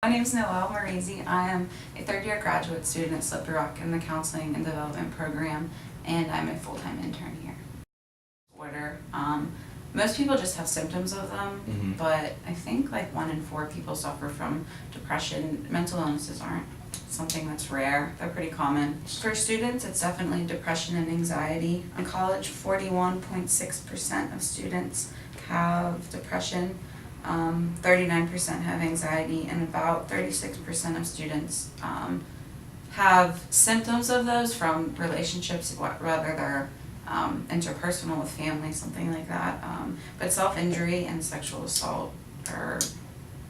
My name is Noel Maurizi. I am a third-year graduate student at Slippery Rock in the Counseling and Development Program, and I'm a full-time intern here. Most people just have symptoms of them, but I think like 1 in 4 people suffer from depression. Mental illnesses aren't something that's rare. They're pretty common. For students, it's definitely depression and anxiety. In college, 41.6% of students have depression. 39% have anxiety, and about 36% of students have symptoms of those from relationships, whether they're interpersonal with family, something like that. But self-injury and sexual assault are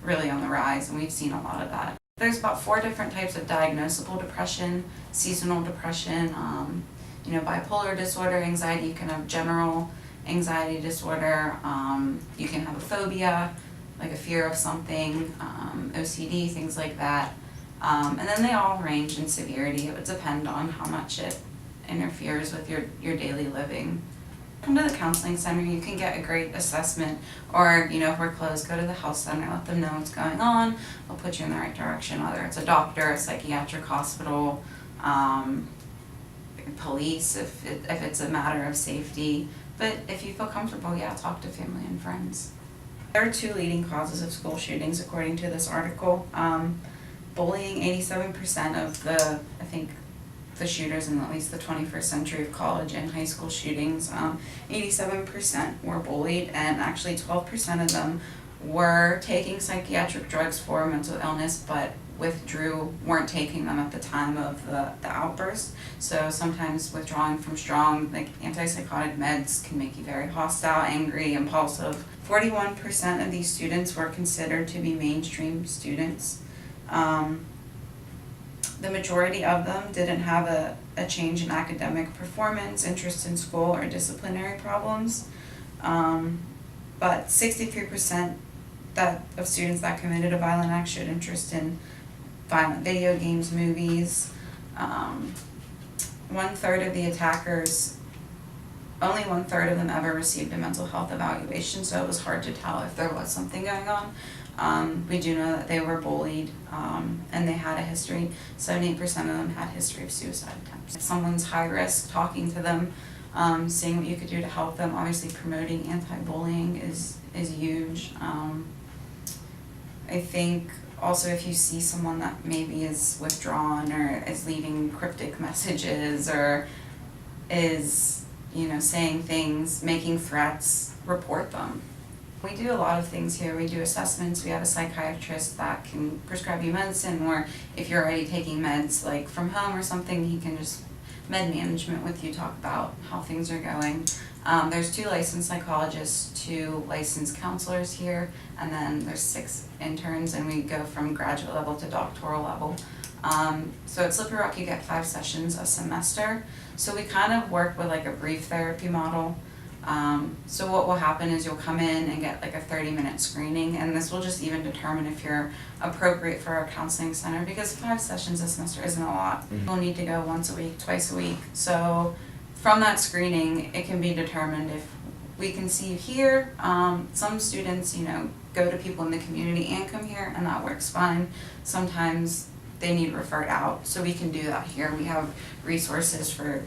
really on the rise, and we've seen a lot of that. There's about 4 different types of diagnosable depression: seasonal depression, bipolar disorder, anxiety. You can have general anxiety disorder. You can have a phobia, like a fear of something, OCD, things like that. And then they all range in severity. It would depend on how much it interferes with your daily living. Come to the counseling center. You can get a great assessment, or if we're closed, go to the health center, let them know what's going on. They'll put you in the right direction, whether it's a doctor, a psychiatric hospital, police if it's a matter of safety. But if you feel comfortable, talk to family and friends. There are 2 leading causes of school shootings according to this article. Bullying, 87% of the shooters in at least the 21st century of college and high school shootings, 87% were bullied, and actually 12% of them were taking psychiatric drugs for mental illness, but weren't taking them at the time of the outburst. So sometimes withdrawing from strong, like antipsychotic meds, can make you very hostile, angry, impulsive. 41% of these students were considered to be mainstream students. The majority of them didn't have a change in academic performance, interest in school, or disciplinary problems. But 63% of students that committed a violent act showed interest in violent video games, movies. 1/3 of the attackers, only 1/3 of them ever received a mental health evaluation, so it was hard to tell if there was something going on. We do know that they were bullied, and they had a history. 78% of them had a history of suicide attempts. If someone's high risk, talking to them, seeing what you could do to help them. Obviously promoting anti-bullying is huge. I think also if you see someone that maybe is withdrawn or is leaving cryptic messages or is saying things, making threats, report them. We do a lot of things here. We do assessments. We have a psychiatrist that can prescribe you medicine, or if you're already taking meds like from home or something, he can just med management with you, talk about how things are going. There's 2 licensed psychologists, 2 licensed counselors here, and then there's 6 interns, and we go from graduate level to doctoral level. So at Slippery Rock you get 5 sessions a semester. So we kind of work with like a brief therapy model. So what will happen is you'll come in and get like a 30-minute screening, and this will just even determine if you're appropriate for our counseling center, because 5 sessions a semester isn't a lot. You'll need to go once a week, twice a week. So from that screening, it can be determined if we can see you here. Some students, go to people in the community and come here, and that works fine. Sometimes they need referred out, so we can do that here. We have resources for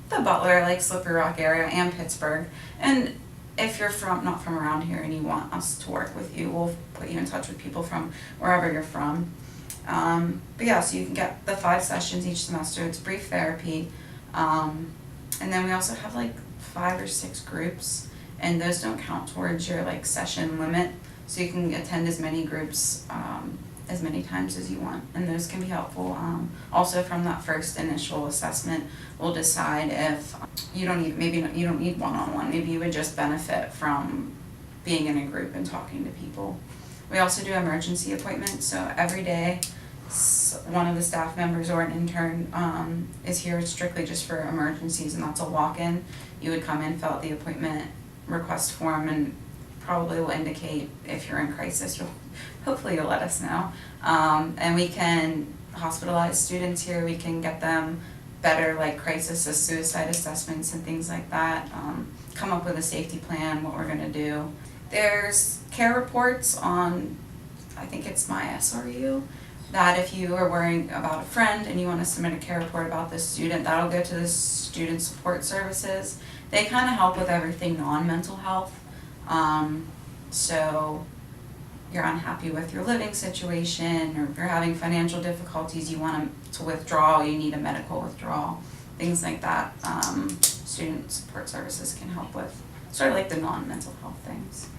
the Butler, like Slippery Rock area, and Pittsburgh. And if you're not from around here and you want us to work with you, we'll put you in touch with people from wherever you're from. So you can get the 5 sessions each semester. It's brief therapy. And then we also have like 5 or 6 groups, and those don't count towards your like session limit. So you can attend as many groups as many times as you want, and those can be helpful. Also from that first initial assessment, we'll decide if you don't need one-on-one. Maybe you would just benefit from being in a group and talking to people. We also do emergency appointments, so every day one of the staff members or an intern is here strictly just for emergencies, and that's a walk-in. You would come in, fill out the appointment request form, and probably will indicate if you're in crisis. Hopefully you'll let us know. And we can hospitalize students here. We can get them better like crisis suicide assessments and things like that. Come up with a safety plan, what we're going to do. There's care reports on I think it's my SRU, that if you are worrying about a friend and you want to submit a care report about this student, that'll go to the student support services. They kind of help with everything non-mental health. So you're unhappy with your living situation, or if you're having financial difficulties, you want to withdraw, you need a medical withdrawal, things like that. Student support services can help with sort of like the non-mental health things.